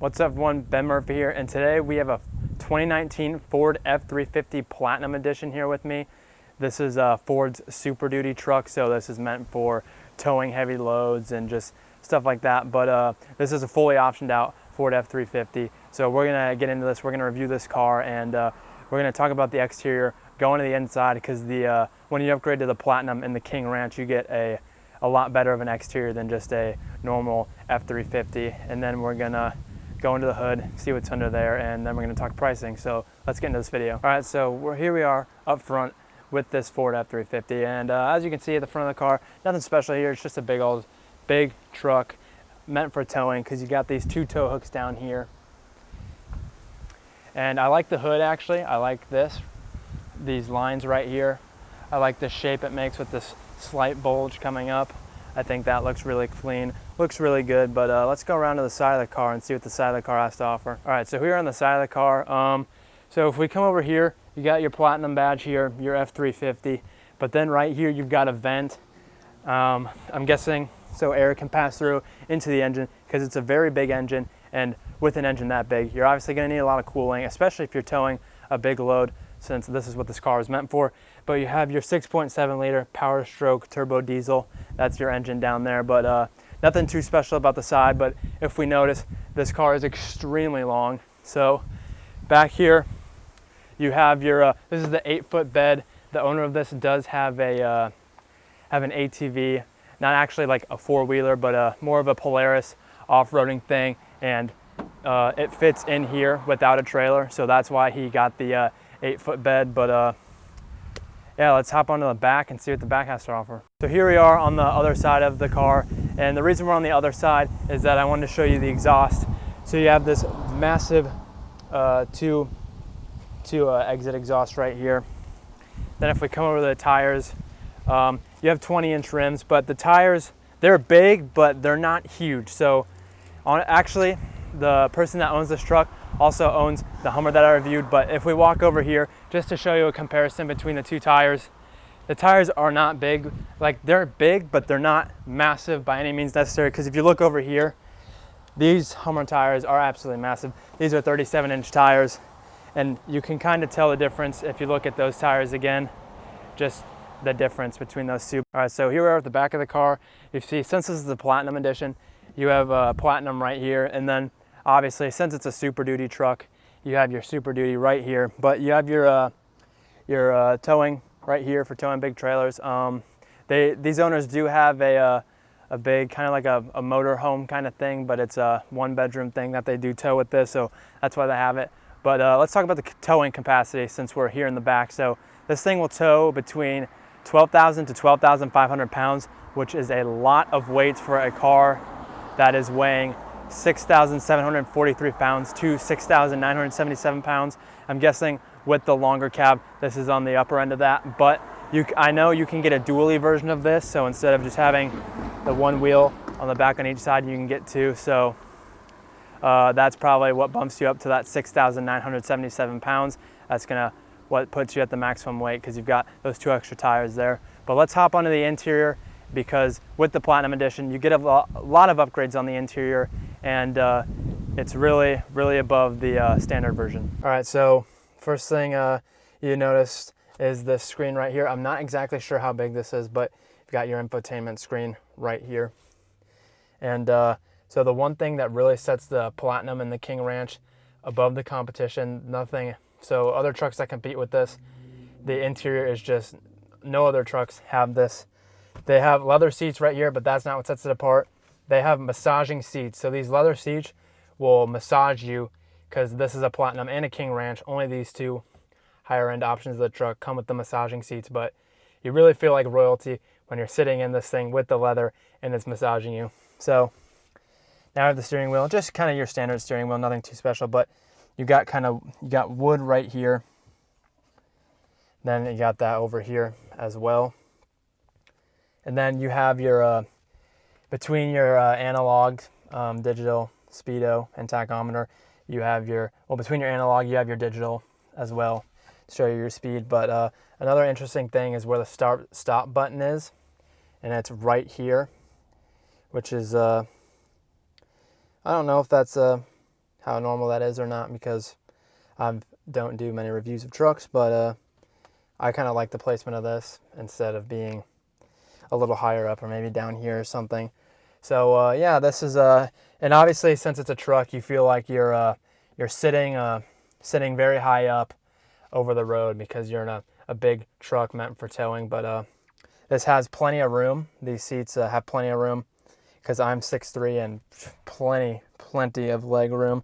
What's up everyone, Ben Murphy here, and today we have a 2019 Ford F350 Platinum Edition here with me. This is Ford's Super Duty truck, so this is meant for towing heavy loads and just stuff like that, but this is a fully optioned out Ford F350. So we're gonna get into this, we're gonna review this car, and we're gonna talk about the exterior, go into the inside, because when you upgrade to the Platinum in the King Ranch, you get a lot better of an exterior than just a normal F350, and then we're gonna go into the hood, see what's under there, and then we're going to talk pricing. So let's get into this video. All right, so here we are up front with this Ford F350, and as you can see at the front of the car, nothing special here. It's just a big truck meant for towing, because you got these two tow hooks down here. And I like the hood, actually. I like these lines right here. I like the shape it makes with this slight bulge coming up. I think that looks really clean, looks really good, but let's go around to the side of the car and see what the side of the car has to offer. All right, so here on the side of the car, so if we come over here, you got your Platinum badge here, your F350, but then right here you've got a vent, I'm guessing, so air can pass through into the engine, because it's a very big engine, and with an engine that big, you're obviously gonna need a lot of cooling, especially if you're towing a big load, since this is what this car is meant for. But you have your 6.7 liter Power Stroke turbo diesel. That's your engine down there, but nothing too special about the side. But if we notice, this car is extremely long. So back here, you have your, this is the 8-foot bed. The owner of this does have an ATV, not actually like a four-wheeler, but more of a Polaris off-roading thing. And it fits in here without a trailer. So that's why he got the 8-foot bed, but yeah, let's hop onto the back and see what the back has to offer. So here we are on the other side of the car, and the reason we're on the other side is that I wanted to show you the exhaust. So you have this massive two exit exhaust right here. Then if we come over to the tires, you have 20-inch rims, but the tires, they're big, but they're not huge. So actually, the person that owns this truck also owns the Hummer that I reviewed, but if we walk over here, just to show you a comparison between the two tires, the tires are not big. Like, they're big, but they're not massive by any means necessary, because if you look over here, these Hummer tires are absolutely massive. These are 37-inch tires, and you can kind of tell the difference if you look at those tires again, just the difference between those two. All right, so here we are at the back of the car. You see, since this is the Platinum Edition, you have Platinum right here, and then obviously, since it's a Super Duty truck, you have your Super Duty right here, but you have your towing right here for towing big trailers. These owners do have a big, kind of like a motor home kind of thing, but it's a one-bedroom thing that they do tow with this, so that's why they have it. But let's talk about the towing capacity since we're here in the back. So this thing will tow between 12,000 to 12,500 pounds, which is a lot of weight for a car that is weighing 6,743 pounds to 6,977 pounds. I'm guessing with the longer cab, this is on the upper end of that, but I know you can get a dually version of this, so instead of just having the one wheel on the back on each side, you can get two, so that's probably what bumps you up to that 6,977 pounds. That's what puts you at the maximum weight, because you've got those two extra tires there. But let's hop onto the interior, because with the Platinum Edition, you get a lot of upgrades on the interior, and it's really, really above the standard version. All right, so first thing you noticed is this screen right here. I'm not exactly sure how big this is, but you've got your infotainment screen right here. And so the one thing that really sets the Platinum and the King Ranch above the competition, so other trucks that compete with this, the interior is just, no other trucks have this. They have leather seats right here, but that's not what sets it apart. They have massaging seats. So these leather seats will massage you, because this is a Platinum and a King Ranch. Only these two higher end options of the truck come with the massaging seats, but you really feel like royalty when you're sitting in this thing with the leather and it's massaging you. So now I have the steering wheel, just kind of your standard steering wheel, nothing too special, but you got wood right here. Then you got that over here as well. And then you have your, between your analog, digital, speedo, and tachometer, you have between your analog, you have your digital as well to show you your speed. But another interesting thing is where the stop button is, and it's right here, which is, I don't know if that's how normal that is or not, because I don't do many reviews of trucks, but I kind of like the placement of this instead of being a little higher up or maybe down here or something. So yeah, this is and obviously since it's a truck, you feel like you're sitting very high up over the road because you're in a big truck meant for towing. But this has plenty of room. These seats have plenty of room because I'm 6'3" and plenty of leg room.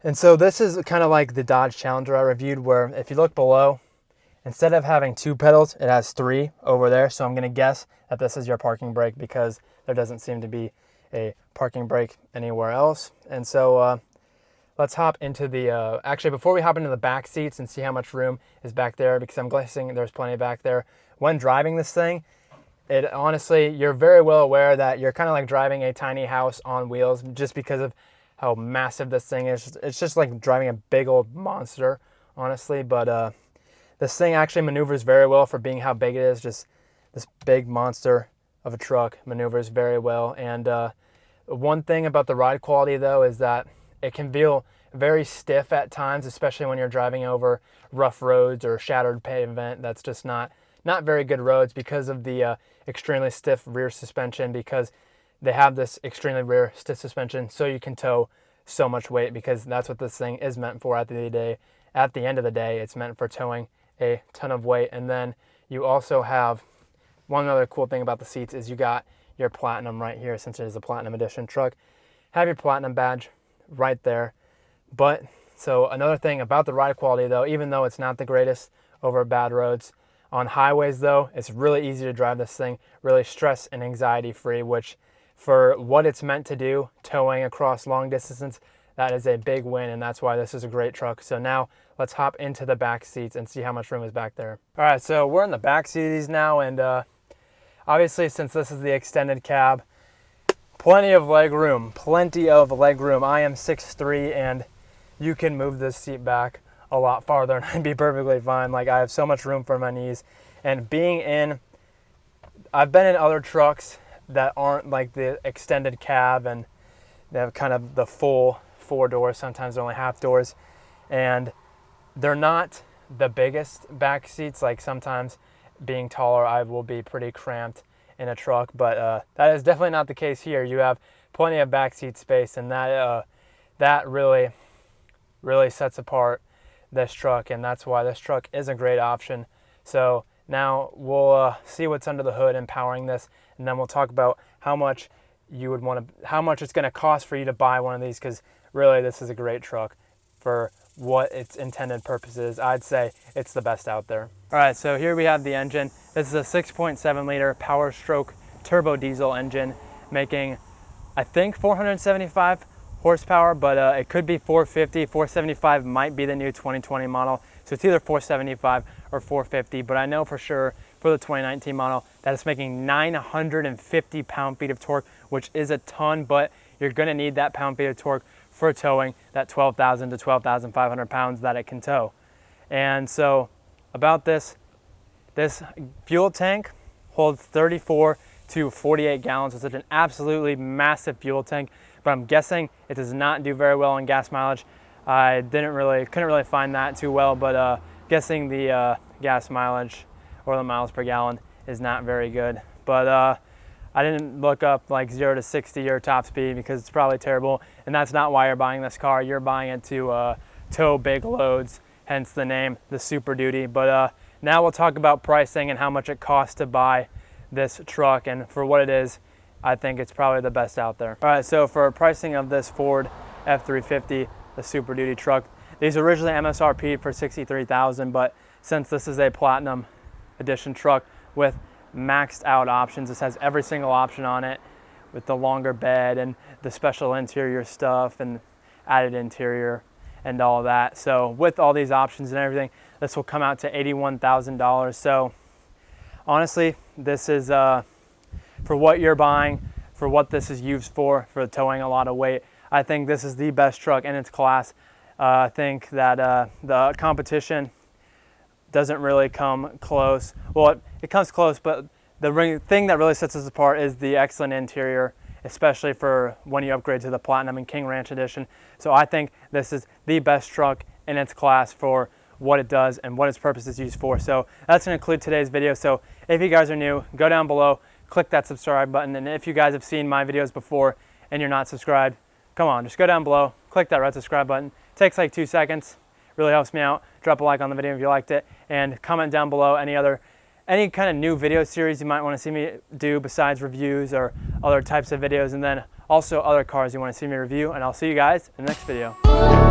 And so this is kind of like the Dodge Challenger I reviewed, where if you look below, instead of having 2 pedals, it has 3 over there. So I'm going to guess that this is your parking brake because there doesn't seem to be a parking brake anywhere else. And so let's hop into the, actually before we hop into the back seats and see how much room is back there, because I'm guessing there's plenty back there. When driving this thing, it honestly, you're very well aware that you're kind of like driving a tiny house on wheels just because of how massive this thing is. It's just like driving a big old monster, honestly. But this thing actually maneuvers very well for being how big it is. Just this big monster of a truck maneuvers very well. And one thing about the ride quality though is that it can feel very stiff at times, especially when you're driving over rough roads or shattered pavement. That's just not very good roads because of the extremely stiff rear suspension, because they have this extremely rear stiff suspension so you can tow so much weight, because that's what this thing is meant for at the end of the day. It's meant for towing a ton of weight. And then you also have one other cool thing about the seats is you got your Platinum right here, since it is a Platinum Edition truck. Have your Platinum badge right there. But so another thing about the ride quality though, even though it's not the greatest over bad roads, on highways though, it's really easy to drive this thing, really stress and anxiety free, which for what it's meant to do, towing across long distances, that is a big win, and that's why this is a great truck. So now let's hop into the back seats and see how much room is back there. All right, so we're in the back seat of these now, and obviously since this is the extended cab, plenty of leg room. I am 6'3", and you can move this seat back a lot farther and I'd be perfectly fine. Like, I have so much room for my knees. And I've been in other trucks that aren't like the extended cab, and they have kind of the full 4 doors, sometimes they're only half doors, and they're not the biggest back seats. Like, sometimes being taller, I will be pretty cramped in a truck, but that is definitely not the case here. You have plenty of back seat space, and that really sets apart this truck, and that's why this truck is a great option. So now we'll see what's under the hood and powering this, and then we'll talk about how much it's going to cost for you to buy one of these, because really this is a great truck for what its intended purpose is. I'd say it's the best out there. All right, so here we have the engine. This is a 6.7 liter Power Stroke turbo diesel engine, making I think 475 horsepower, but it could be 450. 475 might be the new 2020 model, so it's either 475 or 450, but I know for sure for the 2019 model that it's making 950 pound-feet of torque, which is a ton, but you're going to need that pound-feet of torque for towing that 12,000 to 12,500 pounds that it can tow. And so about this fuel tank holds 34 to 48 gallons. It's such an absolutely massive fuel tank, but I'm guessing it does not do very well on gas mileage. I couldn't really find that too well, but guessing the gas mileage or the miles per gallon is not very good. But I didn't look up like 0 to 60 or top speed, because it's probably terrible, and that's not why you're buying this car. You're buying it to tow big loads, hence the name, the Super Duty. But now we'll talk about pricing and how much it costs to buy this truck, and for what it is, I think it's probably the best out there. All right, so for pricing of this Ford F350, the Super Duty truck, these originally MSRP'd for $63,000, but since this is a Platinum Edition truck with maxed out options, this has every single option on it, with the longer bed and the special interior stuff and added interior and all that. So with all these options and everything, this will come out to $81,000. So honestly, this is for what you're buying, for what this is used for towing a lot of weight, I think this is the best truck in its class. I think that the competition doesn't really come close. Well, it comes close, but the thing that really sets us apart is the excellent interior especially for when you upgrade to the Platinum and King Ranch Edition. So I think this is the best truck in its class for what it does and what its purpose is used for. So that's going to conclude today's video. So if you guys are new, go down below, click that subscribe button. And if you guys have seen my videos before and you're not subscribed, come on, just go down below, click that red subscribe button. It takes like 2 seconds. Really helps me out. Drop a like on the video if you liked it, and comment down below any kind of new video series you might want to see me do besides reviews or other types of videos, and then also other cars you want to see me review. And I'll see you guys in the next video.